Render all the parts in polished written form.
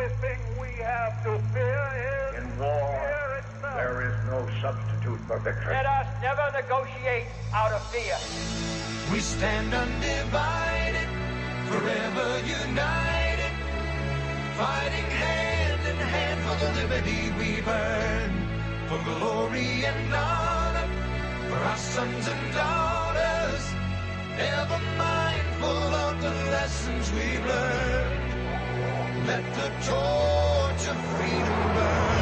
only thing we have to fear is in war, fear itself. there is no substitute for victory. Let us never negotiate out of fear. We stand undivided, forever united, fighting hand in hand for the liberty we've earned, for glory and honor, for our sons and daughters, ever mindful of the lessons we've learned. Let the torch of freedom burn.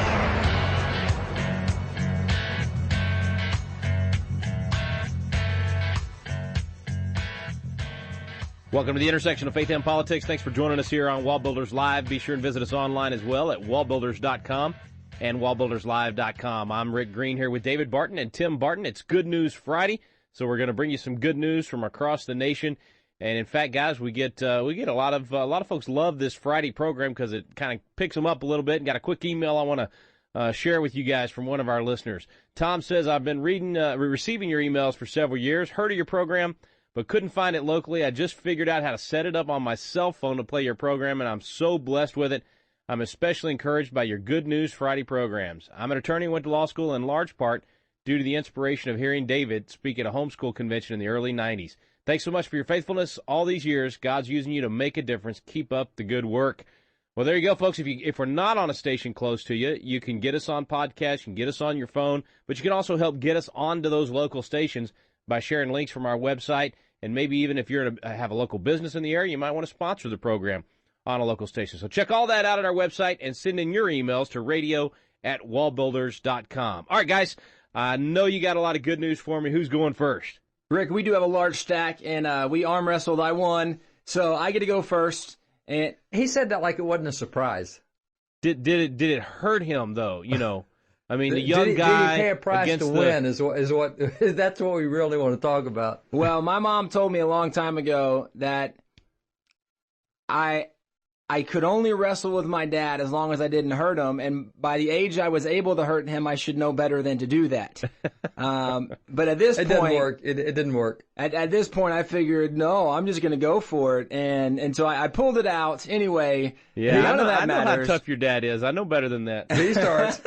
Welcome to the intersection of faith and politics. Thanks for joining us here on WallBuilders Live. Be sure and visit us online as well at wallbuilders.com and wallbuilderslive.com. I'm Rick Green here with David Barton and Tim Barton. It's Good News Friday, so we're going to bring you some good news from across the nation. And in fact, guys, we get a lot of folks love this Friday program because it kind of picks them up a little bit. And got a quick email I want to share with you guys from one of our listeners. Tom says, I've been receiving your emails for several years, heard of your program, but couldn't find it locally. I just figured out how to set it up on my cell phone to play your program, and I'm so blessed with it. I'm especially encouraged by your Good News Friday programs. I'm an attorney who went to law school in large part due to the inspiration of hearing David speak at a homeschool convention in the early 90s. Thanks so much for your faithfulness all these years. God's using you to make a difference. Keep up the good work. Well, there you go, folks. If we're not on a station close to you, you can get us on podcast, you can get us on your phone, but you can also help get us onto those local stations by sharing links from our website. And maybe even if you have a local business in the area, you might want to sponsor the program on a local station. So check all that out at our website and send in your emails to radio@wallbuilders.com. All right, guys, I know you got a lot of good news for me. Who's going first? Rick, we do have a large stack, and we arm wrestled. I won, so I get to go first. And he said that like it wasn't a surprise. Did it hurt him though? You know, I mean, the young guy did he pay a price to win is what that's what we really want to talk about. Well, my mom told me a long time ago that I could only wrestle with my dad as long as I didn't hurt him, and by the age I was able to hurt him, I should know better than to do that. But at this point, didn't work. It didn't work. At this point, I figured, no, I'm just going to go for it, and so I pulled it out anyway. Yeah, none of that I know matters. how tough your dad is. I know better than that. He starts.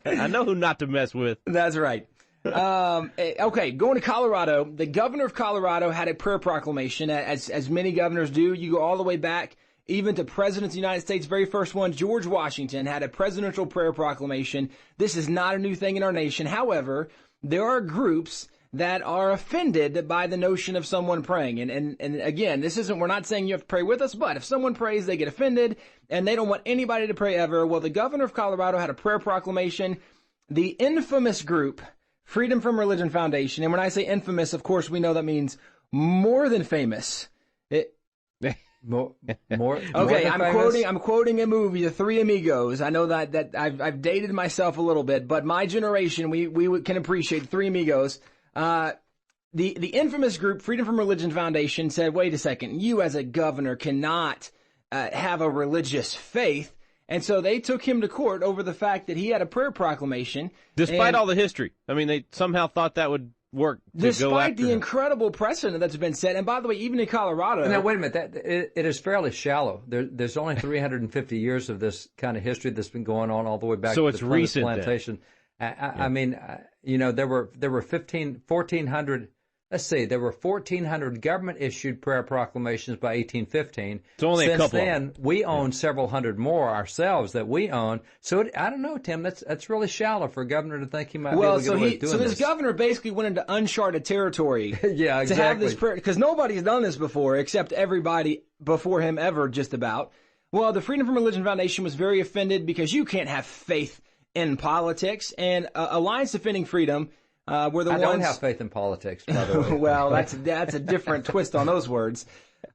I know who not to mess with. That's right. Okay, going to Colorado. The governor of Colorado had a prayer proclamation, as many governors do. You go all the way back even to President of the United States, very first one, George Washington, had a presidential prayer proclamation. This is not a new thing in our nation. However, there are groups that are offended by the notion of someone praying. And again, we're not saying you have to pray with us, but if someone prays, they get offended, and they don't want anybody to pray ever. Well, the governor of Colorado had a prayer proclamation. The infamous group, Freedom from Religion Foundation, and when I say infamous, of course, we know that means more than famous. More okay, I'm quoting a movie, The Three Amigos. I know that I've dated myself a little bit, but my generation, we can appreciate The Three Amigos. The infamous group, Freedom from Religion Foundation, said, wait a second, you as a governor cannot have a religious faith. And so they took him to court over the fact that he had a prayer proclamation. Despite all the history. I mean, they somehow thought that would work to go after despite the him. Incredible precedent that's been set. And by the way, even in Colorado. Now, wait a minute. It is fairly shallow. There's only 350 years of this kind of history that's been going on all the way back to the Plymouth Plantation. I mean, there were 1,400. Let's see, there were 1,400 government-issued prayer proclamations by 1815. It's only a couple. Since then, we own several hundred more ourselves that we own. So I don't know, Tim. That's really shallow for a governor to think he might be able to get away with doing this. So this governor basically went into uncharted territory. Yeah, exactly. To have this prayer, because nobody's done this before, except everybody before him ever, just about. Well, the Freedom from Religion Foundation was very offended because you can't have faith in politics, and Alliance Defending Freedom. I don't have faith in politics, by the way. Well, that's a different twist on those words.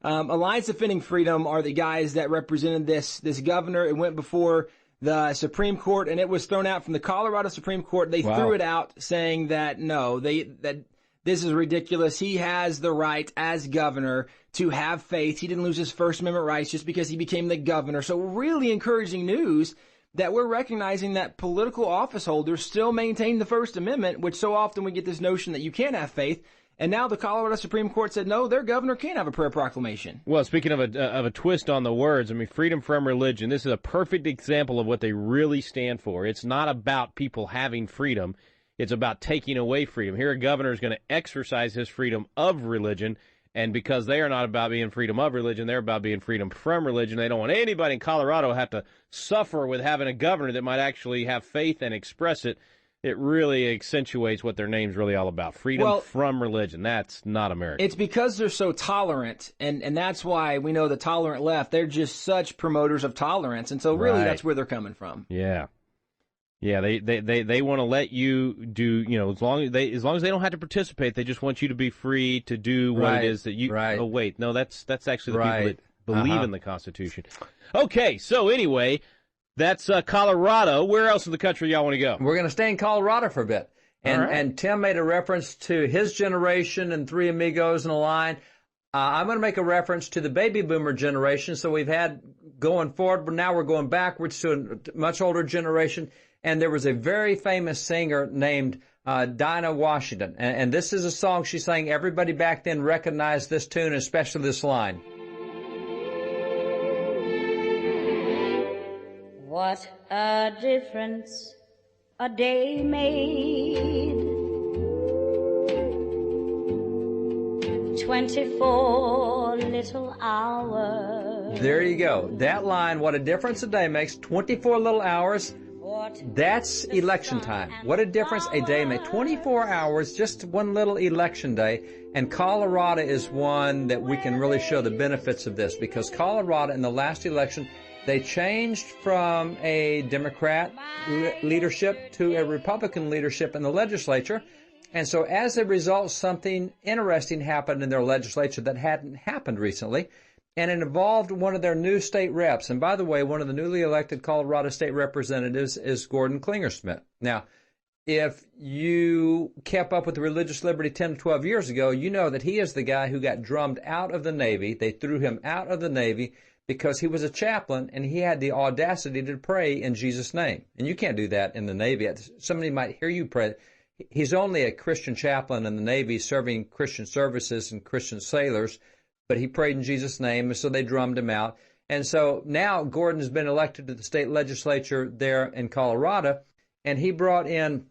Alliance Defending Freedom are the guys that represented this governor. It went before the Supreme Court, and it was thrown out from the Colorado Supreme Court. They threw it out, saying that no, that this is ridiculous. He has the right as governor to have faith. He didn't lose his First Amendment rights just because he became the governor. So really encouraging news that we're recognizing that political office holders still maintain the First Amendment, which so often we get this notion that you can't have faith. And now the Colorado Supreme Court said, no, their governor can't have a prayer proclamation. Well, speaking of a twist on the words, I mean, freedom from religion, this is a perfect example of what they really stand for. It's not about people having freedom. It's about taking away freedom. Here a governor is going to exercise his freedom of religion, and because they are not about being freedom of religion, they're about being freedom from religion. They don't want anybody in Colorado to have to suffer with having a governor that might actually have faith and express it. It really accentuates what their name's really all about. Freedom from religion. That's not American. It's because they're so tolerant, and that's why we know the tolerant left, they're just such promoters of tolerance. And so really that's where they're coming from. Yeah. Yeah, they want to let you do, as long as they don't have to participate, they just want you to be free to do what it is that you Oh wait, no, that's actually the people that believe in the Constitution. Okay, so anyway, that's Colorado. Where else in the country y'all want to go? We're going to stay in Colorado for a bit. And Tim made a reference to his generation and Three Amigos in a line. I'm going to make a reference to the baby boomer generation. So we've had going forward, but now we're going backwards to a much older generation. And there was a very famous singer named Dinah Washington. And this is a song she sang. Everybody back then recognized this tune, especially this line. What a difference a day made. 24 little hours. There you go. That line, what a difference a day makes. 24 little hours. That's election time. What a difference a day makes. 24 hours, just one little election day. And Colorado is one that we can really show the benefits of this, because Colorado in the last election, they changed from a Democrat leadership to a Republican leadership in the legislature. And so as a result, something interesting happened in their legislature that hadn't happened recently. And it involved one of their new state reps. And by the way, one of the newly elected Colorado state representatives is Gordon Klingersmith. Now, if you kept up with religious liberty 10 to 12 years ago, you know that he is the guy who got drummed out of the Navy. They threw him out of the Navy because he was a chaplain and he had the audacity to pray in Jesus' name. And you can't do that in the Navy. Somebody might hear you pray. He's only a Christian chaplain in the Navy serving Christian services and Christian sailors. But he prayed in Jesus' name, and so they drummed him out. And so now Gordon has been elected to the state legislature there in Colorado, and he brought in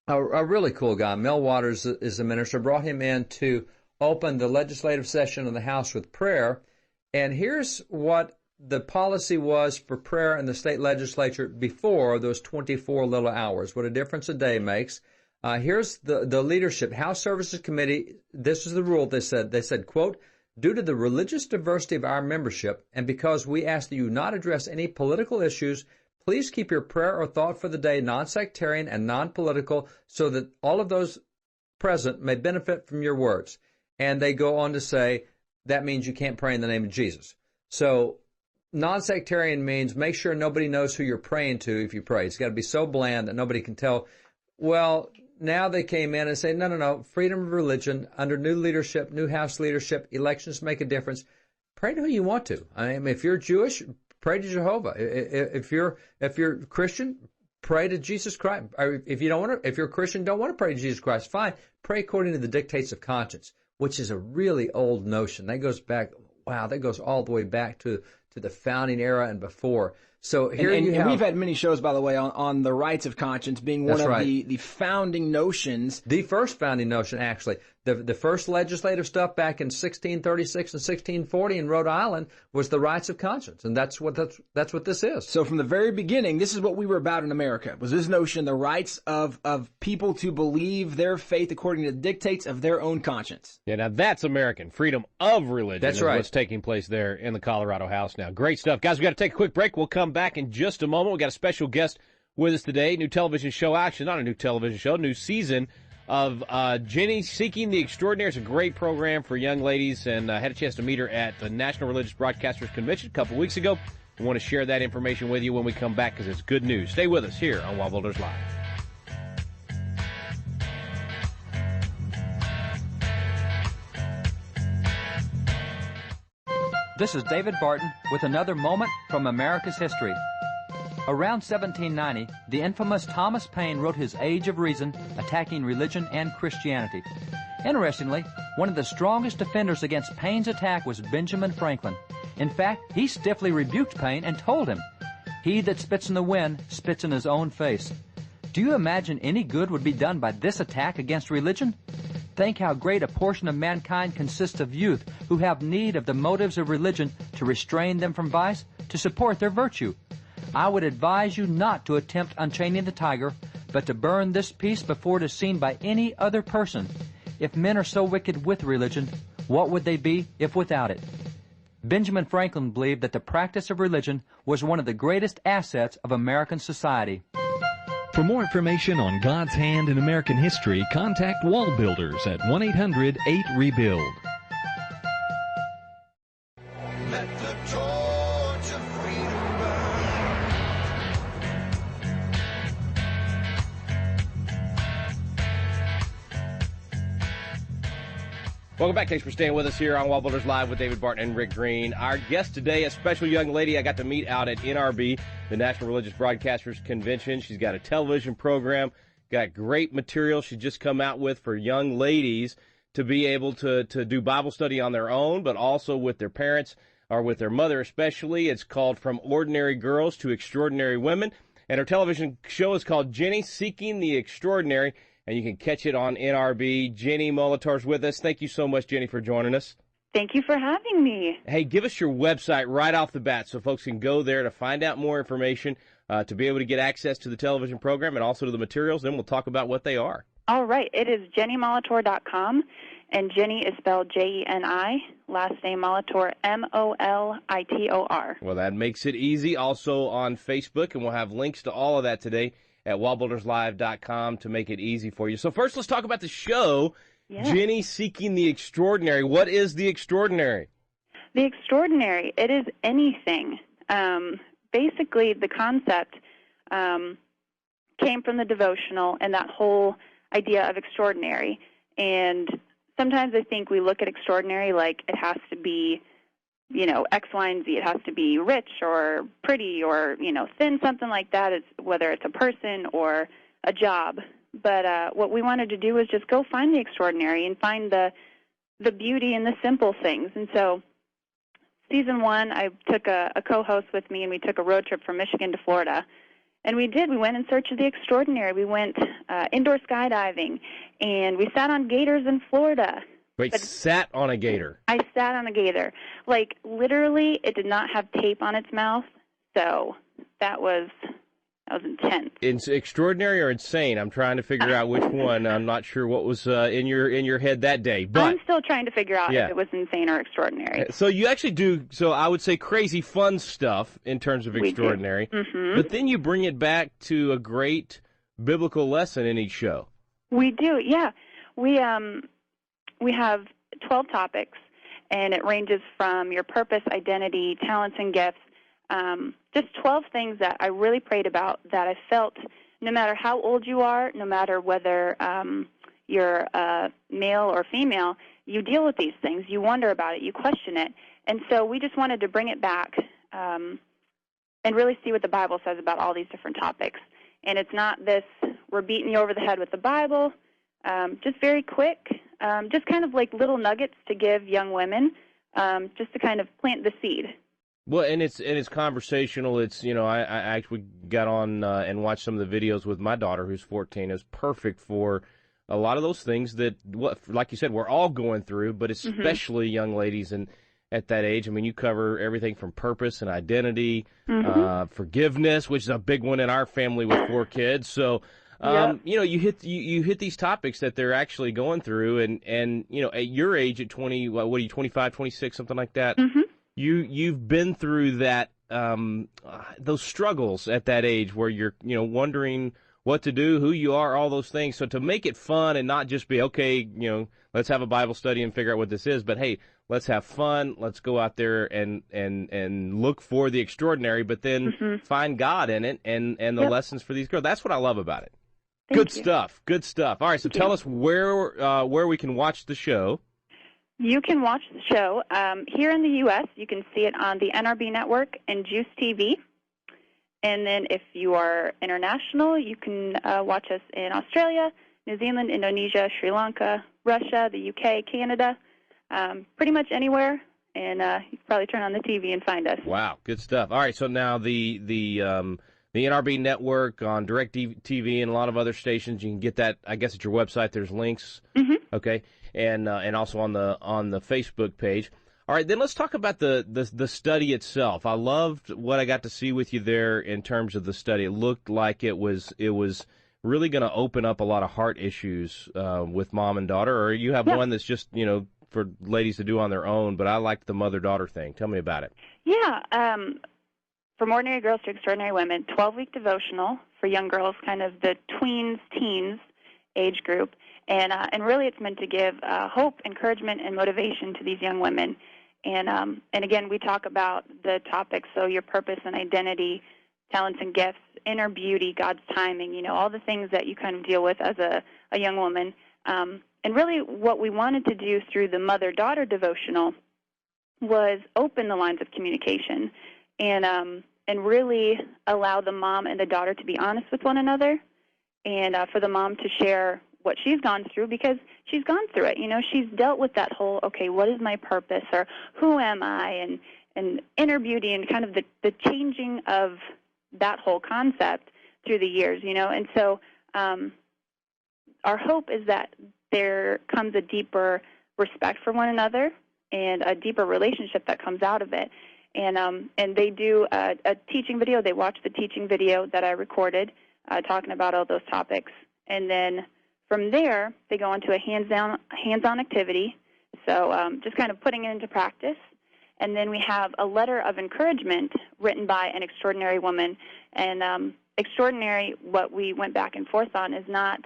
a really cool guy. Mel Waters is the minister, brought him in to open the legislative session of the House with prayer. And here's what the policy was for prayer in the state legislature before those 24 little hours, what a difference a day makes. Here's the leadership. House Services Committee, this is the rule they said. They said, quote, due to the religious diversity of our membership, and because we ask that you not address any political issues, please keep your prayer or thought for the day non-sectarian and non-political so that all of those present may benefit from your words. And they go on to say that means you can't pray in the name of Jesus. So non-sectarian means make sure nobody knows who you're praying to if you pray. It's got to be so bland that nobody can tell. Well, now they came in and say, no, freedom of religion under new leadership, new House leadership, elections make a difference. Pray to who you want to. I mean, if you're Jewish, pray to Jehovah. If you're Christian, pray to Jesus Christ. Or if you're a Christian, don't want to pray to Jesus Christ, fine. Pray according to the dictates of conscience, which is a really old notion. That goes all the way back to the founding era and before. So here and we've had many shows, by the way, on the rights of conscience being one of the founding notions. The first founding notion, actually. The first legislative stuff back in 1636 and 1640 in Rhode Island was the rights of conscience, and that's what this is. So from the very beginning, this is what we were about in America, was this notion, the rights of people to believe their faith according to the dictates of their own conscience. Yeah, now that's American. Freedom of religion. That's right. What's taking place there in the Colorado House now. Great stuff. Guys, we got to take a quick break. We'll come back in just a moment. We got a special guest with us today. New television show, actually not a new television show, new season of Jeni Seeking the Extraordinary. It's a great program for young ladies, and I had a chance to meet her at the National Religious Broadcasters Convention a couple weeks ago. We want to share that information with you when we come back because it's good news. Stay with us here on WallBuilders Live. This is David Barton with another moment from America's history. Around 1790, the infamous Thomas Paine wrote his Age of Reason, attacking religion and Christianity. Interestingly, one of the strongest defenders against Paine's attack was Benjamin Franklin. In fact, he stiffly rebuked Paine and told him, "He that spits in the wind spits in his own face." Do you imagine any good would be done by this attack against religion? Think how great a portion of mankind consists of youth who have need of the motives of religion to restrain them from vice, to support their virtue. I would advise you not to attempt unchaining the tiger, but to burn this piece before it is seen by any other person. If men are so wicked with religion, what would they be if without it? Benjamin Franklin believed that the practice of religion was one of the greatest assets of American society. For more information on God's hand in American history, contact WallBuilders at 1-800-8-REBUILD. Let the torch of freedom burn. Welcome back. Thanks for staying with us here on WallBuilders Live with David Barton and Rick Green. Our guest today, a special young lady I got to meet out at NRB, the National Religious Broadcasters Convention. She's got a television program, got great material she's just come out with for young ladies to be able to do Bible study on their own, but also with their parents or with their mother especially. It's called From Ordinary Girls to Extraordinary Women. And her television show is called Jeni Seeking the Extraordinary. And you can catch it on NRB. Jeni Molitor's with us. Thank you so much, Jeni, for joining us. Thank you for having me. Hey, give us your website right off the bat so folks can go there to find out more information, to be able to get access to the television program and also to the materials. Then we'll talk about what they are. All right. It is JeniMolitor.com, and Jeni is spelled Jeni, last name Molitor, Molitor. Well, that makes it easy. Also on Facebook, and we'll have links to all of that today at WallBuildersLive.com to make it easy for you. So first, let's talk about the show, Jeni Seeking the Extraordinary. What is the extraordinary? The extraordinary, it is anything. Basically, the concept came from the devotional and that whole idea of extraordinary. And sometimes I think we look at extraordinary like it has to be, you know, X, Y, and Z. It has to be rich or pretty or, you know, thin, something like that, it's, whether it's a person or a job. But what we wanted to do was just go find the extraordinary and find the beauty in the simple things. And so season 1, I took a co-host with me, and we took a road trip from Michigan to Florida. And we went in search of the extraordinary. We went indoor skydiving, and we sat on gators in Florida. Wait, sat on a gator? I sat on a gator. Like, literally, it did not have tape on its mouth, so that was intense. It's extraordinary or insane? I'm trying to figure out which one. I'm not sure what was in your head that day. But I'm still trying to figure out if it was insane or extraordinary. So you actually do, so I would say crazy fun stuff in terms of extraordinary. Mm-hmm. But then you bring it back to a great biblical lesson in each show. We do, yeah. We have 12 topics, and it ranges from your purpose, identity, talents, and gifts. Just 12 things that I really prayed about that I felt no matter how old you are, no matter whether you're male or female, you deal with these things. You wonder about it. You question it. And so we just wanted to bring it back and really see what the Bible says about all these different topics. And it's not this, we're beating you over the head with the Bible, just very quick. Just kind of like little nuggets to give young women, just to kind of plant the seed. Well, and it's conversational. It's, you know, I actually got on and watched some of the videos with my daughter, who's 14. It's perfect for a lot of those things that, like you said, we're all going through, but especially young ladies and at that age. I mean, you cover everything from purpose and identity, forgiveness, which is a big one in our family with 4 kids. So. You know, you hit these topics that they're actually going through, and you know, at your age, at 20, what are you, 25, 26, something like that? You've been through that, those struggles at that age where you're, you know, wondering what to do, who you are, all those things. So to make it fun and not just be, okay, you know, let's have a Bible study and figure out what this is, but hey, let's have fun. Let's go out there and look for the extraordinary, but then find God in it and the lessons for these girls. That's what I love about it. Good stuff. Good stuff. All right, so tell us where we can watch the show. You can watch the show here in the U.S. You can see it on the NRB network and Juice TV. And then if you are international, you can watch us in Australia, New Zealand, Indonesia, Sri Lanka, Russia, the UK, Canada, pretty much anywhere. And you can probably turn on the TV and find us. Wow, good stuff. All right, so now the NRB network on DirecTV and a lot of other stations, you can get that, I guess, at your website. There's links. Mm-hmm. Okay, and also on the Facebook page. All right, then let's talk about the study itself. I loved what I got to see with you there in terms of the study. It looked like it was really going to open up a lot of heart issues with mom and daughter, or you have one that's just, for ladies to do on their own, but I liked the mother-daughter thing. Tell me about it. Yeah, From Ordinary Girls to Extraordinary Women, 12-week devotional for young girls, kind of the tweens, teens age group. And really it's meant to give hope, encouragement, and motivation to these young women. And again, we talk about the topics, so your purpose and identity, talents and gifts, inner beauty, God's timing, all the things that you kind of deal with as a young woman. And really what we wanted to do through the mother-daughter devotional was open the lines of communication and really allow the mom and the daughter to be honest with one another, and for the mom to share what she's gone through, because she's gone through it. She's dealt with that whole, okay, what is my purpose, or who am I, and inner beauty, and kind of the changing of that whole concept through the years, And so our hope is that there comes a deeper respect for one another and a deeper relationship that comes out of it. And they do a teaching video. They watch the teaching video that I recorded talking about all those topics. And then from there, they go into a hands-on activity, so just kind of putting it into practice. And then we have a letter of encouragement written by an extraordinary woman. And extraordinary, what we went back and forth on, is not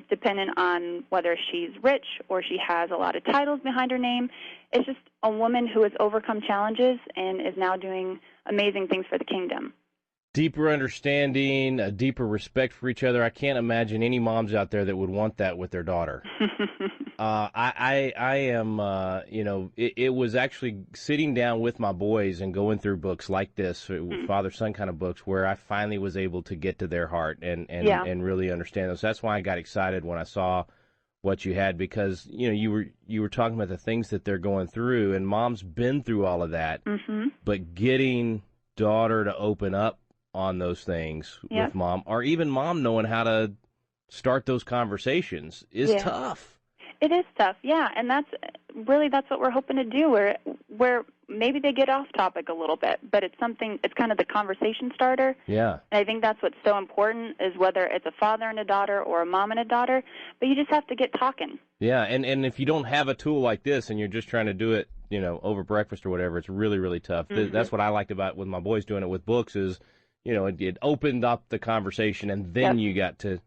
dependent on whether she's rich or she has a lot of titles behind her name. It's just a woman who has overcome challenges and is now doing amazing things for the kingdom. Deeper understanding, a deeper respect for each other. I can't imagine any moms out there that would want that with their daughter. I am, it was actually sitting down with my boys and going through books like this, father-son kind of books, where I finally was able to get to their heart and really understand those. That's why I got excited when I saw what you had, because, you were talking about the things that they're going through, and mom's been through all of that, but getting daughter to open up on those things with mom, or even mom knowing how to start those conversations is tough. It is tough, and that's what we're hoping to do, where maybe they get off topic a little bit, but it's kind of the conversation starter. Yeah. And I think that's what's so important, is whether it's a father and a daughter or a mom and a daughter, but you just have to get talking. Yeah, and if you don't have a tool like this and you're just trying to do it, over breakfast or whatever, it's really, really tough. That's what I liked about with my boys doing it with books is, it opened up the conversation, and then you got to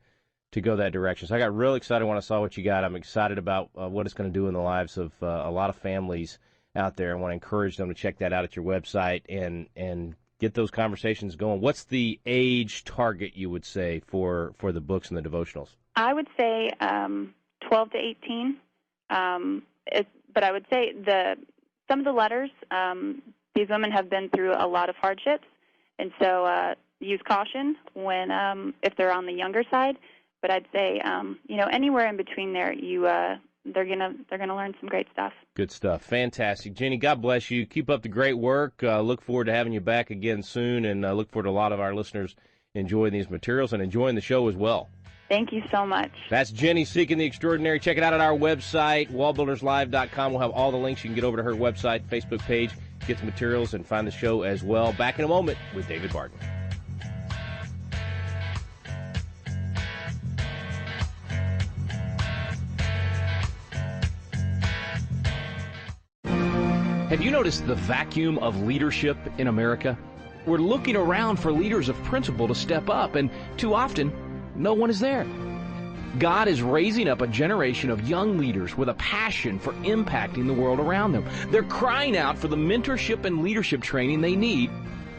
go that direction. So I got real excited when I saw what you got. I'm excited about what it's going to do in the lives of a lot of families out there. I want to encourage them to check that out at your website and get those conversations going. What's the age target, you would say, for the books and the devotionals? I would say 12 to 18. But I would say some of the letters, these women have been through a lot of hardships. And so use caution when if they're on the younger side. But I'd say anywhere in between there, they're gonna learn some great stuff. Good stuff, fantastic, Jeni. God bless you. Keep up the great work. Look forward to having you back again soon, and look forward to a lot of our listeners enjoying these materials and enjoying the show as well. Thank you so much. That's Jeni Seeking the Extraordinary. Check it out at our website, WallBuildersLive.com. We'll have all the links. You can get over to her website, Facebook page, get the materials, and find the show as well. Back in a moment with David Barton. Have you noticed the vacuum of leadership in America? We're looking around for leaders of principle to step up, and too often, no one is there. God is raising up a generation of young leaders with a passion for impacting the world around them. They're crying out for the mentorship and leadership training they need.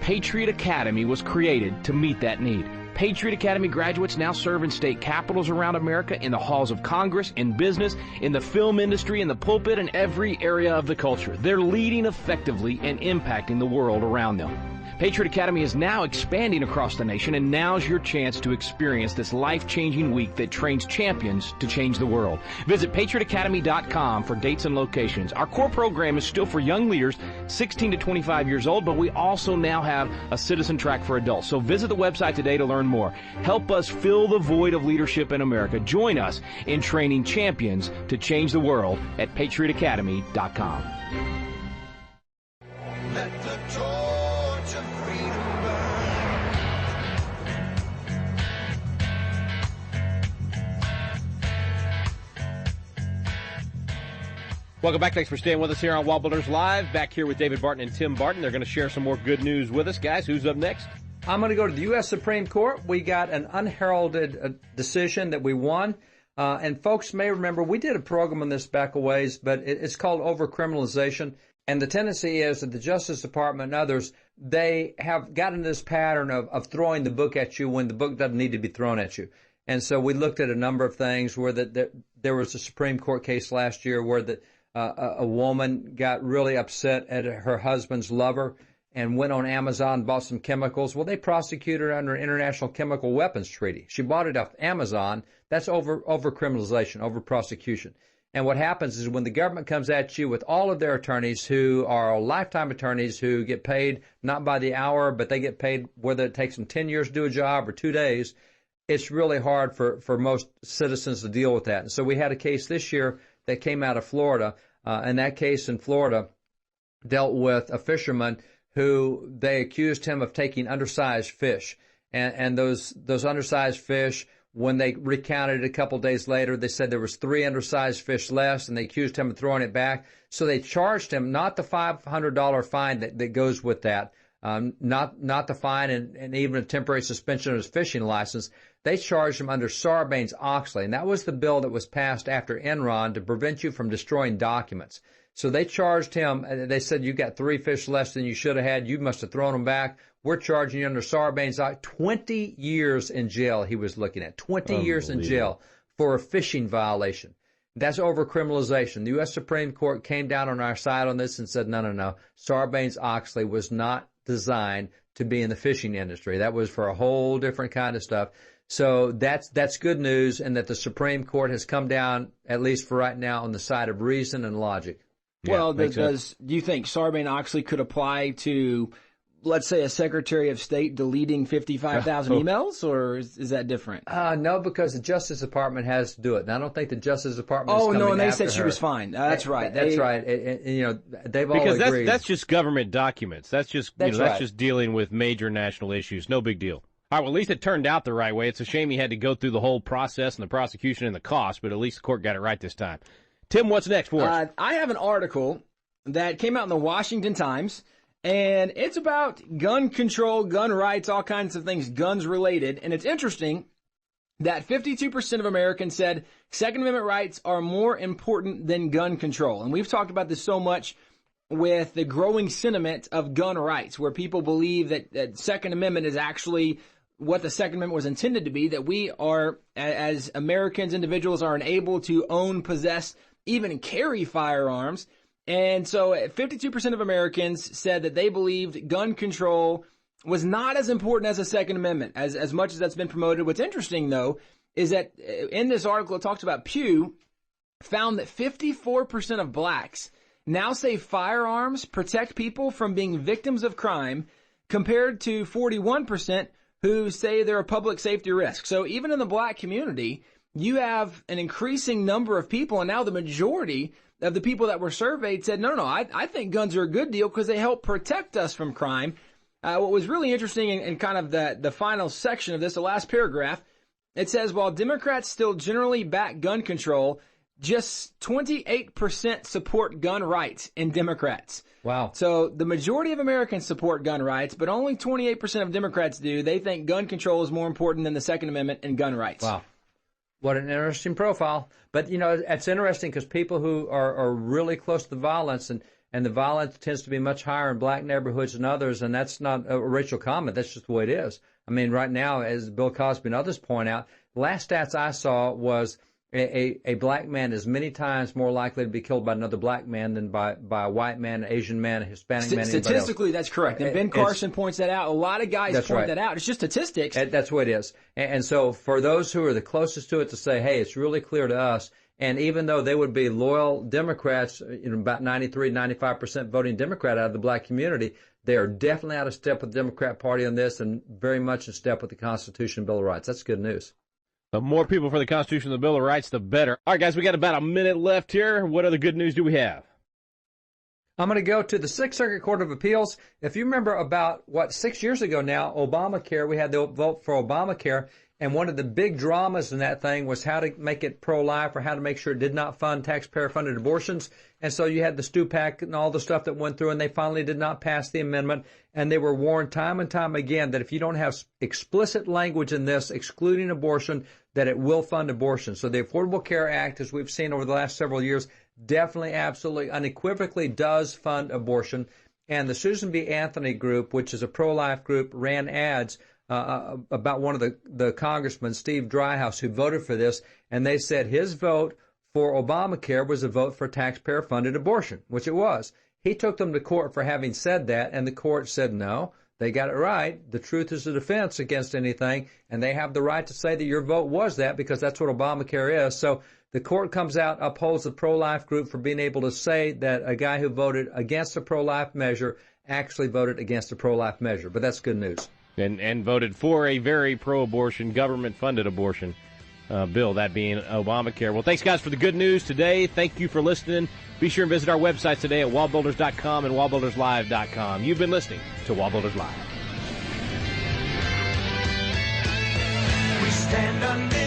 Patriot Academy was created to meet that need. Patriot Academy graduates now serve in state capitals around America, in the halls of Congress, in business, in the film industry, in the pulpit, and every area of the culture. They're leading effectively and impacting the world around them. Patriot Academy is now expanding across the nation, and now's your chance to experience this life-changing week that trains champions to change the world. Visit patriotacademy.com for dates and locations. Our core program is still for young leaders 16 to 25 years old, but we also now have a citizen track for adults. So visit the website today to learn more. Help us fill the void of leadership in America. Join us in training champions to change the world at patriotacademy.com. Let the torch of freedom burn. Welcome back. Thanks for staying with us here on WallBuilders Live. Back here with David Barton and Tim Barton. They're going to share some more good news with us. Guys, who's up next? I'm going to go to the U.S. Supreme Court. We got an unheralded decision that we won. And folks may remember we did a program on this back a ways, but it's called overcriminalization. And the tendency is that the Justice Department and others, they have gotten this pattern of throwing the book at you when the book doesn't need to be thrown at you. And so we looked at a number of things where there was a Supreme Court case last year where a woman got really upset at her husband's lover and went on Amazon and bought some chemicals. Well, they prosecuted her under an International Chemical Weapons Treaty. She bought it off Amazon. That's over-criminalization, over-prosecution. And what happens is when the government comes at you with all of their attorneys who are lifetime attorneys who get paid not by the hour, but they get paid whether it takes them 10 years to do a job or 2 days, it's really hard for most citizens to deal with that. And so we had a case this year that came out of Florida, and that case in Florida dealt with a fisherman who they accused him of taking undersized fish. And those undersized fish, when they recounted it a couple days later, they said there was 3 undersized fish less, and they accused him of throwing it back. So they charged him not the $500 fine that goes with that, not the fine and even a temporary suspension of his fishing license. They charged him under Sarbanes-Oxley, and that was the bill that was passed after Enron to prevent you from destroying documents. So they charged him. They said, you got 3 fish less than you should have had. You must have thrown them back. We're charging you under Sarbanes-Oxley. 20 years in jail he was looking at. 20 years in jail for a fishing violation. That's over-criminalization. The U.S. Supreme Court came down on our side on this and said, no. Sarbanes-Oxley was not designed to be in the fishing industry. That was for a whole different kind of stuff. So that's good news, and that the Supreme Court has come down, at least for right now, on the side of reason and logic. Well, do you think Sarbanes-Oxley could apply to, let's say, a Secretary of State deleting 55,000 emails, or is that different? No, because the Justice Department has to do it. And I don't think the Justice Department is coming and they after said she her. was fine. That's right. That's right. And, they've all agreed. Because that's just government documents. That's just that's just dealing with major national issues. No big deal. All right, well, at least it turned out the right way. It's a shame he had to go through the whole process and the prosecution and the cost, but at least the court got it right this time. Tim, what's next for us? I have an article that came out in the Washington Times, and it's about gun control, gun rights, all kinds of things guns related. And it's interesting that 52% of Americans said Second Amendment rights are more important than gun control. And we've talked about this so much with the growing sentiment of gun rights, where people believe that Second Amendment is actually what the Second Amendment was intended to be, that we are, as Americans, individuals, are unable to own, possess, even carry firearms. And so 52% of Americans said that they believed gun control was not as important as the Second Amendment, as much as that's been promoted. What's interesting, though, is that in this article, it talks about Pew found that 54% of blacks now say firearms protect people from being victims of crime, compared to 41% who say they're a public safety risk. So even in the black community, you have an increasing number of people, and now the majority of the people that were surveyed said, no, I think guns are a good deal because they help protect us from crime. What was really interesting in kind of the final section of this, the last paragraph, it says, while Democrats still generally back gun control, just 28% support gun rights in Democrats. Wow. So the majority of Americans support gun rights, but only 28% of Democrats do. They think gun control is more important than the Second Amendment and gun rights. Wow. What an interesting profile. But, it's interesting because people who are really close to the violence, and the violence tends to be much higher in black neighborhoods than others, and that's not a racial comment. That's just the way it is. I mean, right now, as Bill Cosby and others point out, the last stats I saw was a black man is many times more likely to be killed by another black man than by a white man, an Asian man, a Hispanic man. Statistically, that's correct. And Ben Carson points that out. A lot of guys point that out. It's just statistics. That's what it is. And so for those who are the closest to it to say, hey, it's really clear to us, and even though they would be loyal Democrats, about 93, 95% voting Democrat out of the black community, they are definitely out of step with the Democrat Party on this and very much in step with the Constitution and Bill of Rights. That's good news. The more people for the Constitution and the Bill of Rights, the better. All right, guys, we got about a minute left here. What other good news do we have? I'm going to go to the Sixth Circuit Court of Appeals. If you remember about, 6 years ago now, Obamacare, we had the vote for Obamacare, and one of the big dramas in that thing was how to make it pro-life or how to make sure it did not fund taxpayer-funded abortions. And so you had the Stupak and all the stuff that went through, and they finally did not pass the amendment. And they were warned time and time again that if you don't have explicit language in this excluding abortion, that it will fund abortion. So the Affordable Care Act, as we've seen over the last several years, definitely, absolutely, unequivocally does fund abortion. And the Susan B. Anthony group, which is a pro-life group, ran ads about one of the congressmen, Steve Dryhouse, who voted for this, and they said his vote for Obamacare was a vote for taxpayer-funded abortion, which it was. He took them to court for having said that, and the court said no, they got it right. The truth is the defense against anything, and they have the right to say that your vote was that because that's what Obamacare is. So the court comes out, upholds the pro-life group for being able to say that a guy who voted against a pro-life measure actually voted against a pro-life measure. But that's good news. And voted for a very pro-abortion, government-funded abortion bill, that being Obamacare. Well, thanks, guys, for the good news today. Thank you for listening. Be sure and visit our websites today at wallbuilders.com and wallbuilderslive.com. You've been listening to WallBuilders Live. We stand under